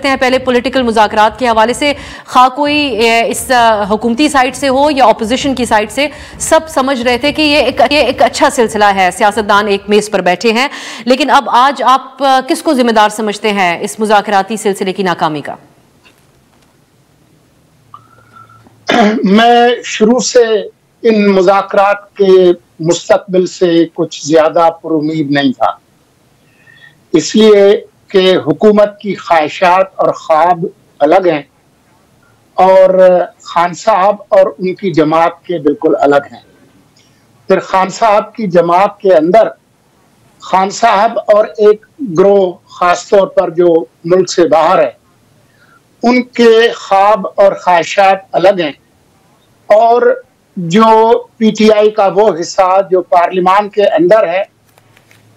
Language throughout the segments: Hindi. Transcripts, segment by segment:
हैं पहले पॉलिटिकल मुज़ाकरात के हवाले से, खा कोई इस हुकूमती साइड से हो या अपोजिशन की साइड से, सब समझ रहे थे कि ये एक अच्छा सिलसिला है, सियासतदान एक मेज पर बैठे हैं। लेकिन अब आज आप किसको जिम्मेदार समझते हैं इस मुज़ाकराती सिलसिले की नाकामी का? मैं शुरू से इन मुज़ाकरात के मुस्तकबिल से कुछ ज्यादा पुरुमीद नहीं था, इसलिए कि हुकूमत की ख्वाहिशात और ख्वाब अलग हैं और खान साहब और उनकी जमात के बिल्कुल अलग हैं। फिर खान साहब की जमात के अंदर खान साहब और एक ग्रोह खास तौर पर जो मुल्क से बाहर है, उनके ख्वाब और ख्वाहिशात अलग हैं। और जो पीटीआई का वो हिस्सा जो पार्लियामान के अंदर है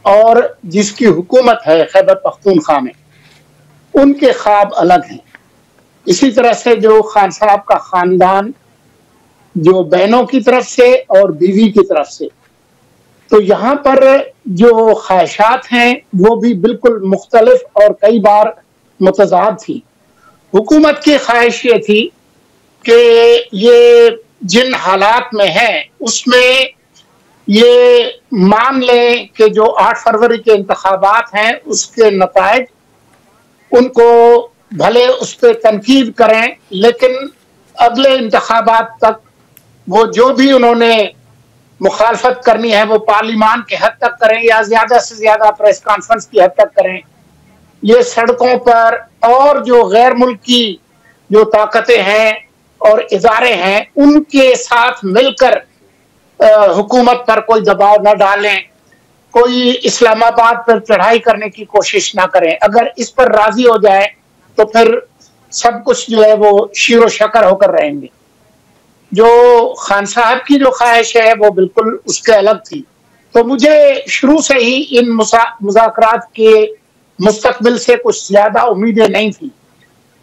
और जिसकी हुकूमत है खैबर पख्तूनख्वा में, उनके ख्वाब अलग हैं। इसी तरह से जो खान साहब का खानदान जो बहनों की तरफ से और बीवी की तरफ से, तो यहाँ पर जो ख्वाहिशात हैं वो भी बिल्कुल मुख्तलिफ और कई बार मुतज़ाद थी। हुकूमत की ख्वाहिश ये थी कि ये जिन हालात में है उसमें ये मान लें कि जो 8 फरवरी के इंतखाबात हैं उसके नताइज उनको भले उस पर तनकीद करें, लेकिन अगले इंतखाबात तक वो जो भी उन्होंने मुखालफत करनी है वो पार्लियामान के हद तक करें या ज्यादा से ज्यादा प्रेस कॉन्फ्रेंस की हद तक करें। ये सड़कों पर और जो गैर मुल्की जो ताकतें हैं और इदारे हैं उनके साथ मिलकर हुकूमत पर कोई दबाव न डालें, कोई इस्लामाबाद पर चढ़ाई करने की कोशिश ना करें। अगर इस पर राजी हो जाए तो फिर सब कुछ जो है वो शीरो शकर होकर रहेंगे। जो खान साहब की जो ख्वाहिश है वो बिल्कुल उसके अलग थी। तो मुझे शुरू से ही इन मुज़ाकरात के मुस्तकबिल से कुछ ज्यादा उम्मीदें नहीं थी,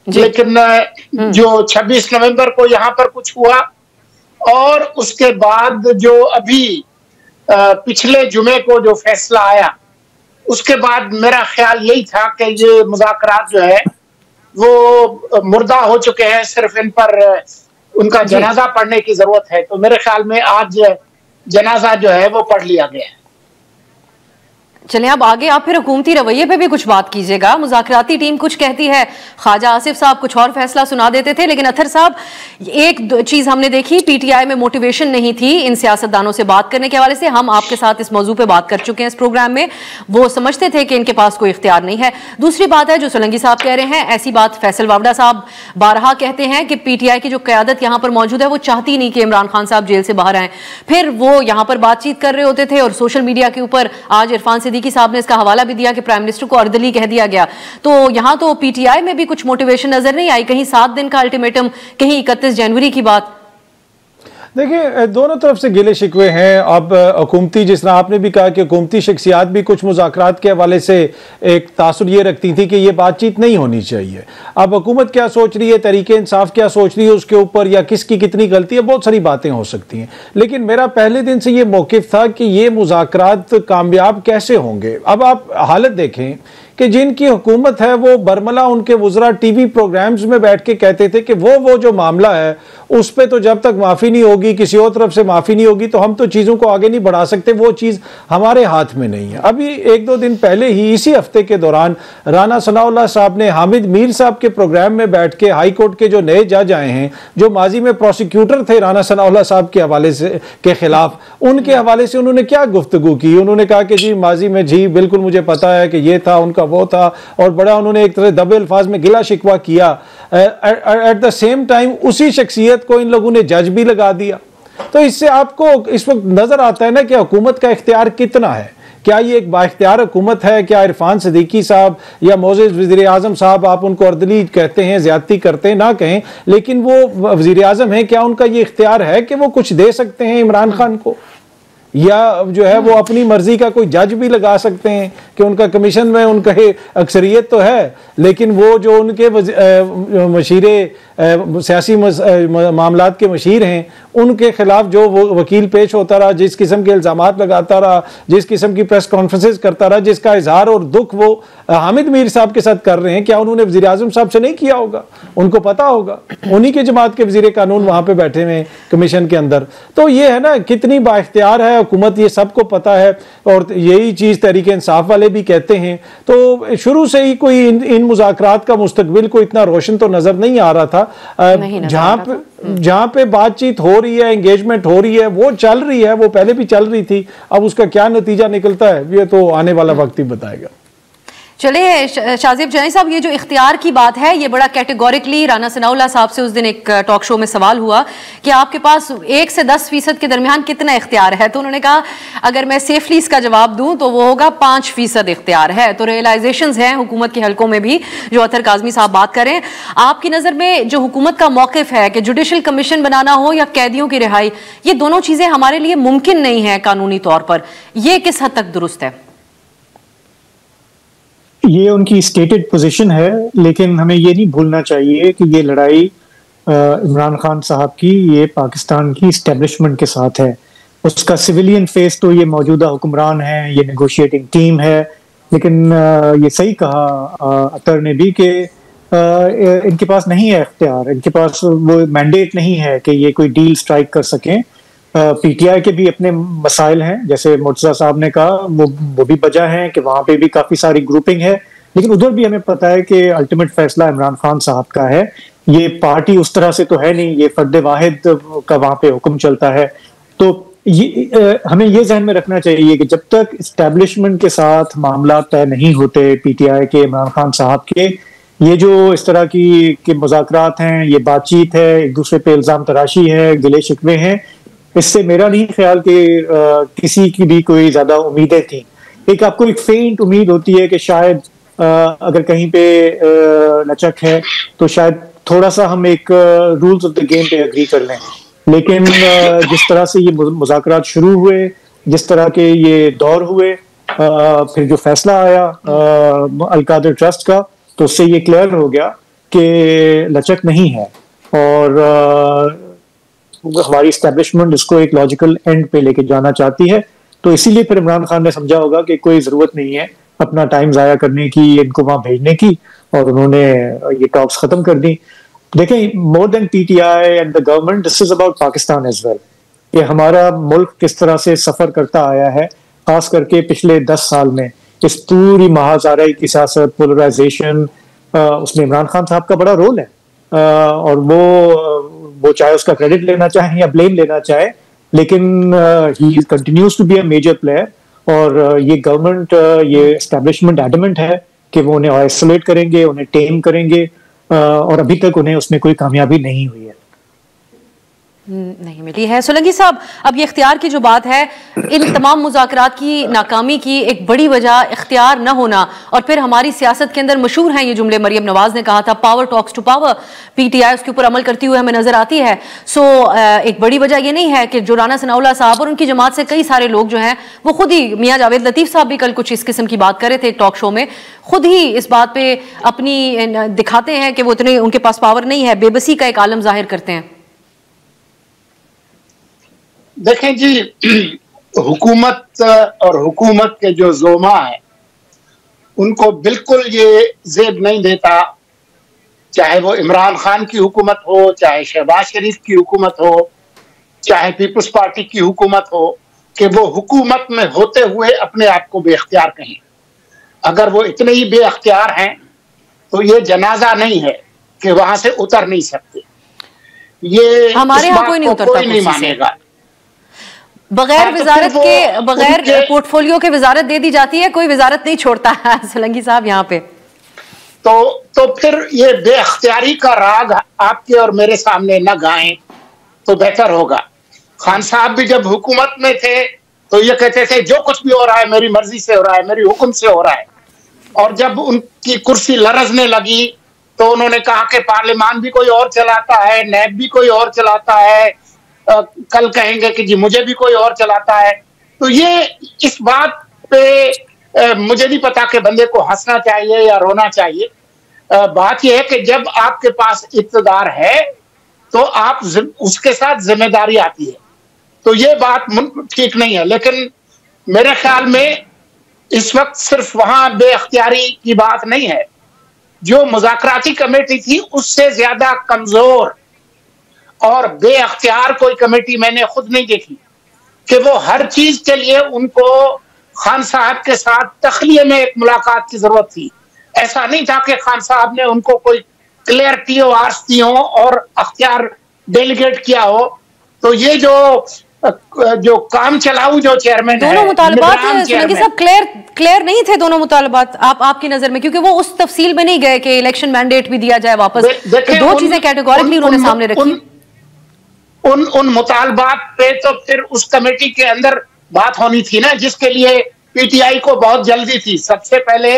लेकिन जो 26 नवंबर को यहाँ पर कुछ हुआ और उसके बाद जो अभी पिछले जुमे को जो फैसला आया, उसके बाद मेरा ख्याल यही था कि ये मुज़ाकरात जो है वो मुर्दा हो चुके हैं, सिर्फ इन पर उनका जनाजा पढ़ने की जरूरत है। तो मेरे ख्याल में आज जनाजा जो है वो पढ़ लिया गया है। चलिए अब आगे आप फिर हुकूमती रवैये पे भी कुछ बात कीजिएगा। मुज़ाकराती टीम कुछ कहती है, ख्वाजा आसिफ साहब कुछ और फैसला सुना देते थे, लेकिन अत्तर साहब एक चीज हमने देखी, पीटीआई में मोटिवेशन नहीं थी इन सियासतदानों से बात करने के हवाले से। हम आपके साथ इस मौजू पे बात कर चुके हैं इस प्रोग्राम में। वो समझते थे कि इनके पास कोई इख्तियार नहीं है। दूसरी बात है जो सोलंकी साहब कह रहे हैं, ऐसी बात फैसल वावड़ा साहब बारहा कहते हैं कि पीटीआई की जो क़यादत यहाँ पर मौजूद है वो चाहती नहीं कि इमरान खान साहब जेल से बाहर आए। फिर वो यहाँ पर बातचीत कर रहे होते थे और सोशल मीडिया के ऊपर आज इरफान सिद्दीकी साहब ने इसका हवाला भी दिया कि प्राइम मिनिस्टर को अर्दली कह दिया गया। तो यहां तो पीटीआई में भी कुछ मोटिवेशन नजर नहीं आई, कहीं 7 दिन का अल्टीमेटम, कहीं 31 जनवरी की बात। देखिए दोनों तरफ से गिले शिकवे हैं। अब हुकूमती, जिस तरह आपने भी कहा कि हुकूमती शख्सियात भी कुछ मुज़ाकरात के हवाले से एक तासुर ये रखती थी कि ये बातचीत नहीं होनी चाहिए। अब हुकूमत क्या सोच रही है, तरीके इंसाफ क्या सोच रही है उसके ऊपर, या किसकी कितनी गलती है, बहुत सारी बातें हो सकती हैं। लेकिन मेरा पहले दिन से ये मौक़िफ़ था कि ये मुज़ाकरात कामयाब कैसे होंगे। अब आप हालत देखें कि जिनकी हुकूमत है वो बरमला उनके वज़रा टीवी प्रोग्राम्स में बैठ के कहते थे कि वो जो मामला है उस पर तो जब तक माफ़ी नहीं होगी, किसी और तरफ से माफ़ी नहीं होगी, तो हम तो चीज़ों को आगे नहीं बढ़ा सकते, वो चीज़ हमारे हाथ में नहीं है। अभी 1-2 दिन पहले ही इसी हफ्ते के दौरान राना सनाउल्लाह साहब ने हामिद मीर साहब के प्रोग्राम में बैठ के हाई कोर्ट के जो नए जज आए हैं, जो माजी में प्रोसिक्यूटर थे राना सनाउल्लाह साहब के हवाले से के खिलाफ, उनके हवाले से उन्होंने क्या गुफ्तगू की। उन्होंने कहा कि जी माजी में जी बिल्कुल मुझे पता है कि ये था, उनका वो था, और बड़ा उन्होंने एक तरह दबे अल्फाज में गिला शिकवा किया। एट द सेम टाइम उसी शख्सियत को इन लोगों ने जज भी लगा दिया। तो इससे आपको इस वक्त नजर आता है ना कि हुकूमत का इख्तियार कितना है। क्या ये एक बाइख्तियार हुकूमत है? क्या इरफान सिद्दीकी साहब या मोअज़्ज़ज़ वज़ीर आज़म साहब, आप उनको अर्दली कहते हैं, ज्यादती करते हैं, ना कहें, लेकिन वो वज़ीर आज़म है, क्या उनका ये इख्तियार है कि वो कुछ दे सकते हैं इमरान खान को, या जो है वो अपनी मर्जी का कोई जज भी लगा सकते हैं कि उनका कमीशन में उनका अक्सरियत तो है, लेकिन वो जो उनके मशीरे सियासी मामलात के मशीर हैं, उनके खिलाफ जो वो वकील पेश होता रहा, जिस किस्म के इल्ज़ामात लगाता रहा, जिस किस्म की प्रेस कॉन्फ्रेंसेस करता रहा, जिसका इजहार और दुख वो हामिद मीर साहब के साथ कर रहे हैं, क्या उन्होंने वज़ीर आज़म साहब से नहीं किया होगा? उनको पता होगा, उन्हीं के जमात के वज़ीर कानून वहां पे बैठे हुए कमीशन के अंदर। तो ये है ना, कितनी बाइख्तियार है हुकूमत, ये सबको पता है, और यही चीज तहरीक इंसाफ वाले भी कहते हैं। तो शुरू से ही कोई इन मुज़ाकरात का मुस्तकबिल को इतना रोशन तो नजर नहीं आ रहा था। जहां पे बातचीत हो रही है, एंगेजमेंट हो रही है, वो चल रही है, वो पहले भी चल रही थी। अब उसका क्या नतीजा निकलता है ये तो आने वाला वक्त ही बताएगा। चलिए शाज़ेब जैनी साहब, ये जो इख्तियार की बात है, ये बड़ा कैटेगोरिकली राना सनाउल्लाह साहब से उस दिन एक टॉक शो में सवाल हुआ कि आपके पास 1 से 10% के दरमियान कितना इख्तियार है? तो उन्होंने कहा अगर मैं सेफली इसका जवाब दूं तो वो होगा 5% इख्तियार है। तो रियलाइजेशंस हैं हुकूमत के हलकों में भी, जो अतर काज़मी साहब बात करें। आपकी नज़र में जो हुकूमत का मौक़िफ़ है कि जुडिशल कमीशन बनाना हो या कैदियों की रिहाई, ये दोनों चीज़ें हमारे लिए मुमकिन नहीं है कानूनी तौर पर, ये किस हद तक दुरुस्त है? ये उनकी स्टेटेड पोजीशन है, लेकिन हमें ये नहीं भूलना चाहिए कि ये लड़ाई इमरान खान साहब की, ये पाकिस्तान की इस्टेब्लिशमेंट के साथ है। उसका सिविलियन फेस तो ये मौजूदा हुक्मरान है, ये नेगोशिएटिंग टीम है, लेकिन ये सही कहा अतर ने भी कि इनके पास नहीं है इख्तियार, इनके पास वो मैंडेट नहीं है कि ये कोई डील स्ट्राइक कर सकें। पीटीआई के भी अपने मसाइल हैं, जैसे मुर्तज़ा साहब ने कहा, वो भी वजह है कि वहां पे भी काफी सारी ग्रुपिंग है, लेकिन उधर भी हमें पता है कि अल्टीमेट फैसला इमरान खान साहब का है। ये पार्टी उस तरह से तो है नहीं, ये फर्द वाहिद का वहां पे हुक्म चलता है। तो ये हमें ये जहन में रखना चाहिए कि जब तक इस्टेब्लिशमेंट के साथ मामला तय नहीं होते, पीटीआई के, इमरान खान साहब के, ये जो इस तरह की मुज़ाकरात हैं, ये बातचीत है, एक दूसरे पे इल्जाम तराशी है, गिले शिकवे हैं, इससे मेरा नहीं ख्याल कि किसी की भी कोई ज्यादा उम्मीदें थी। एक आपको एक फेंट उम्मीद होती है कि शायद अगर कहीं पे लचक है तो शायद थोड़ा सा हम एक रूल्स ऑफ द गेम पे एग्री कर लें, लेकिन जिस तरह से ये मुज़ाकरात शुरू हुए, जिस तरह के ये दौर हुए, फिर जो फैसला आया अल-कादिर ट्रस्ट का, तो उससे ये क्लियर हो गया कि लचक नहीं है और हमारी एस्टेब्लिशमेंट इसको एक लॉजिकल एंड पे लेके जाना चाहती है। तो इसीलिए फिर इमरान खान ने समझा होगा कि कोई जरूरत नहीं है अपना टाइम जाया करने की, इनको वहां भेजने की, और उन्होंने ये टॉक्स खत्म कर दी। देखें, more than PTI and the government, this is about Pakistan as well. ये हमारा मुल्क किस तरह से सफर करता आया है, खास करके पिछले 10 साल में, इस पूरी महाजाराई की सियासत, पोलराइजेशन, उसमें इमरान खान साहब का बड़ा रोल है। और वो चाहे उसका क्रेडिट लेना चाहे या ब्लेम लेना चाहे, लेकिन he continues to be a major player. और ये गवर्नमेंट, ये एस्टेब्लिशमेंट एडमेंट है कि वो उन्हें आइसोलेट करेंगे, उन्हें टेम करेंगे, और अभी तक उन्हें उसमें कोई कामयाबी नहीं हुई है, नहीं मिली है। सोलंकी साहब, अब ये इख्तियार की जो बात है, इन तमाम मुज़ाकरात की नाकामी की एक बड़ी वजह इख्तियार न होना, और फिर हमारी सियासत के अंदर मशहूर हैं ये जुमले, मरियम नवाज ने कहा था, power talks to power, PTI उसके ऊपर अमल करती हुई हमें नजर आती है। सो एक बड़ी वजह ये नहीं है कि जो राना सनाउल्लाह साहब और उनकी जमात से कई सारे लोग जो हैं, वो खुद ही, मियाँ जावेद लतीफ़ साहब भी कल कुछ इस किस्म की बात कर रहे थे एक टॉक शो में, खुद ही इस बात पे अपनी दिखाते हैं कि वो इतने उनके पास पावर नहीं है, बेबसी का एक आलम जाहिर करते हैं। देखें जी, हुकूमत और हुकूमत के जो ज़ोमा है, उनको बिल्कुल ये ज़ेब नहीं देता, चाहे वो इमरान खान की हुकूमत हो, चाहे शहबाज शरीफ की हुकूमत हो, चाहे पीपल्स पार्टी की हुकूमत हो, कि वो हुकूमत में होते हुए अपने आप को बेख्तियार कहें। अगर वो इतने ही बेख्तियार हैं तो ये जनाजा नहीं है कि वहां से उतर नहीं सकते। ये हमारे यहाँ कोई नहीं उतरता, कोई नहीं मानेगा। बगैर विजारत के, बगैर पोर्टफोलियो के विजारत दे दी जाती है, कोई विजारत नहीं छोड़ता है सोलंकी साहब यहाँ पे। तो फिर ये बेअख्तियारी का राग आपके और मेरे सामने न गाएं तो बेहतर होगा। खान साहब भी जब हुकूमत में थे तो ये कहते थे जो कुछ भी हो रहा है मेरी मर्जी से हो रहा है, मेरी हुक्म से हो रहा है, और जब उनकी कुर्सी लरजने लगी तो उन्होंने कहा कि पार्लियामान भी कोई और चलाता है, नैब भी कोई और चलाता है, कल कहेंगे कि जी मुझे भी कोई और चलाता है। तो ये इस बात पे मुझे नहीं पता कि बंदे को हंसना चाहिए या रोना चाहिए। बात यह है कि जब आपके पास इक़्तिदार है तो आप उसके साथ जिम्मेदारी आती है, तो ये बात ठीक नहीं है। लेकिन मेरे ख्याल में इस वक्त सिर्फ वहां बेअख्तियारी की बात नहीं है, जो मुज़ाकराती कमेटी थी उससे ज्यादा कमजोर और बेअख्तियार कोई कमेटी मैंने खुद नहीं देखी कि वो हर चीज के लिए उनको खान साहब के साथ तखलिये में एक मुलाकात की जरूरत थी। ऐसा नहीं था कि खान साहब ने उनको कोई क्लियर TORs दी हो और अख्तियार डेलीगेट किया हो। तो ये जो काम चलाऊ जो चेयरमैन दोनों मुतालबात सोलंकी साहब क्लियर नहीं थे, दोनों मुतालबात आपकी नजर में, क्योंकि वो उस तफसील में नहीं गए कि इलेक्शन मैंडेट भी दिया जाए वापस। तो दो चीजें कैटेगोरिकली उन्होंने सामने रखी। उन मुतालबात पे तो फिर उस कमेटी के अंदर बात होनी थी ना, जिसके लिए PTI को बहुत जल्दी थी। सबसे पहले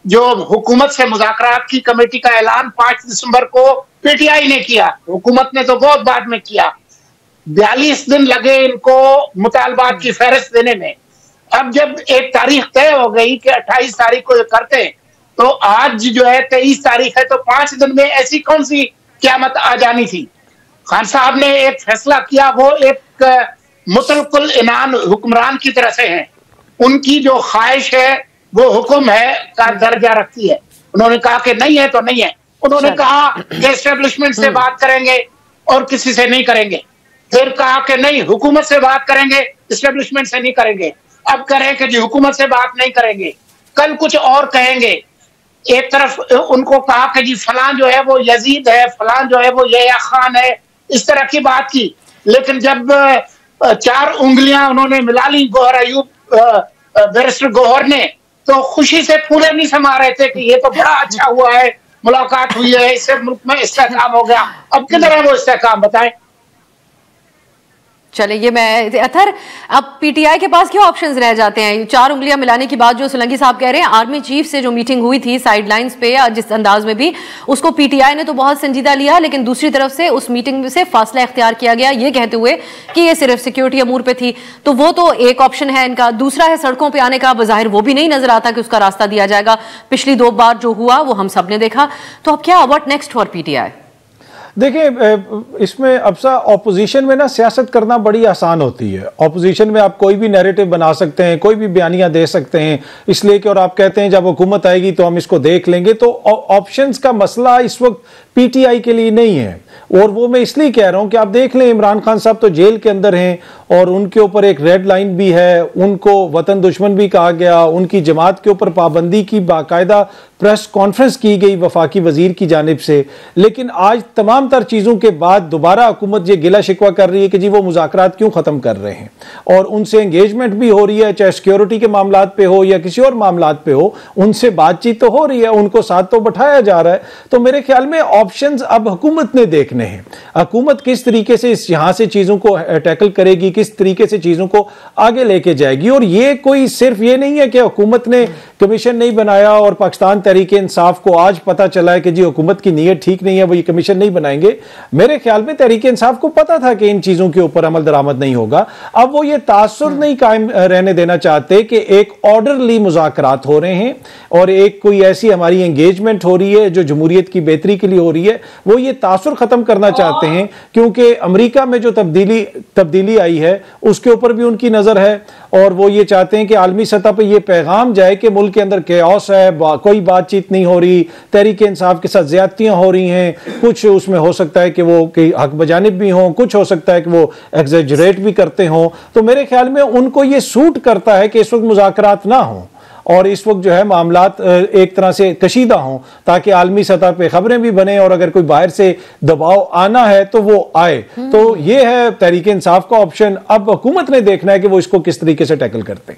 जो हुकूमत से मुज़ाकरात की कमेटी का ऐलान 5 दिसंबर को PTI ने किया, हुकूमत ने तो बहुत बाद में किया। 42 दिन लगे इनको मुतालबात की फहरिस्त देने में। अब जब एक तारीख तय हो गई कि 28 तारीख को ये करते हैं, तो आज जो है 23 तारीख है, तो 5 दिन में ऐसी कौन सी क़यामत आ जानी थी। खान साहब ने एक फैसला किया, वो एक मुतलकुल इनान हुक्मरान की तरह से है। उनकी जो ख्वाहिश है वो हुक्म है का दर्जा रखती है। उन्होंने कहा कि नहीं है तो नहीं है। उन्होंने कहा कि एस्टेब्लिशमेंट से बात करेंगे और किसी से नहीं करेंगे। फिर कहा कि नहीं, हुकूमत से बात करेंगे, एस्टेब्लिशमेंट से नहीं करेंगे। अब करें कि जी हुकूमत से बात नहीं करेंगे, कल कुछ और कहेंगे। एक तरफ उनको कहा कि जी फलां जो है वो यजीद है, फलां जो है वो यहया खान है, इस तरह की बात की। लेकिन जब 4 उंगलियां उन्होंने मिला ली गौहर अयूब, बैरिस्टर गौहर ने, तो खुशी से फूले नहीं समा रहे थे कि ये तो बड़ा अच्छा हुआ है, मुलाकात हुई है, इससे मुल्क में इस्तेहकाम हो गया। अब किधर है वो इस्तेहकाम, बताएं। चले ये मैं अथर, अब PTI के पास क्या ऑप्शंस रह जाते हैं? 4 उंगलियां मिलाने की बात जो सोलंकी साहब कह रहे हैं, आर्मी चीफ से जो मीटिंग हुई थी साइडलाइंस पे या जिस अंदाज में भी, उसको PTI ने तो बहुत संजीदा लिया, लेकिन दूसरी तरफ से उस मीटिंग से फासला इख्तियार किया गया ये कहते हुए कि ये सिर्फ सिक्योरिटी अमूर पे थी। तो वो तो एक ऑप्शन है इनका। दूसरा है सड़कों पर आने का, बज़ाहिर वो भी नहीं नजर आता कि उसका रास्ता दिया जाएगा। पिछली 2 बार जो हुआ वो हम सब ने देखा। तो अब क्या, व्हाट नेक्स्ट फॉर PTI? देखिए, इसमें अब सा ऑपोजिशन में ना सियासत करना बड़ी आसान होती है। ऑपोजिशन में आप कोई भी नैरेटिव बना सकते हैं, कोई भी बयानियां दे सकते हैं, इसलिए कि और आप कहते हैं जब हुकूमत आएगी तो हम इसको देख लेंगे। तो ऑप्शंस का मसला इस वक्त PTI के लिए नहीं है। और वो मैं इसलिए कह रहा हूं कि आप देख लें, इमरान खान साहब तो जेल के अंदर हैं और उनके ऊपर एक रेड लाइन भी है, उनको वतन दुश्मन भी कहा गया, उनकी जमात के ऊपर पाबंदी की बाकायदा प्रेस कॉन्फ्रेंस की गई वफाकी वजीर की जानिब से। लेकिन आज तमाम तर चीज़ों के बाद दोबारा हुकूमत ये गिला शिकवा कर रही है कि जी वो मुज़ाकरात क्यों ख़त्म कर रहे हैं, और उनसे एंगेजमेंट भी हो रही है, चाहे सिक्योरिटी के मामलात पे हो या किसी और मामलात पे हो, उनसे बातचीत तो हो रही है, उनको साथ तो बैठाया जा रहा है। तो मेरे ख्याल में ऑप्शंस अब हुकूमत ने देखने हैं। हुकूमत किस तरीके से यहाँ से चीज़ों को टैकल करेगी, किस तरीके से चीज़ों को आगे लेके जाएगी। और ये कोई सिर्फ ये नहीं है कि हुकूमत ने कमीशन नहीं बनाया और पाकिस्तान तहरीक इंसाफ को आज पता चला है कि जी हुकूमत की नीयत ठीक नहीं है, वो ये कमीशन नहीं बनाएंगे। मेरे ख्याल में तहरीक इंसाफ को पता था कि इन चीज़ों के ऊपर अमल दरामद नहीं होगा। अब वो ये तासुर नहीं कायम रहने देना चाहते कि एक ऑर्डरली मुज़ाकरात हो रहे हैं और एक कोई ऐसी हमारी एंगेजमेंट हो रही है जो जमहूरियत की बेहतरी के लिए हो रही है। वो ये तासुर ख़त्म करना चाहते हैं, क्योंकि अमेरिका में जो तब्दीली आई है उसके ऊपर भी उनकी नज़र है, और वो ये चाहते हैं कि आलमी सतह पर यह पैगाम जाए कि मुल्क के अंदर केओस है, कोई बातचीत नहीं हो रही, तहरीक इंसाफ के साथ ज्यादतियां हो रही हैं। कुछ उसमें हो सकता है कि वो हक बजानिब भी हों, कुछ हो सकता है कि वो एग्जेजरेट भी करते हों। तो मेरे ख्याल में उनको ये सूट करता है कि इस वक्त मुज़ाकरात ना हो और इस वक्त जो है मामलात एक तरह से कशीदा हों, ताकि आलमी सतह पे खबरें भी बने और अगर कोई बाहर से दबाव आना है तो वो आए। तो ये है तहरीक इंसाफ का ऑप्शन। अब हुकूमत ने देखना है कि वो इसको किस तरीके से टैकल करते हैं।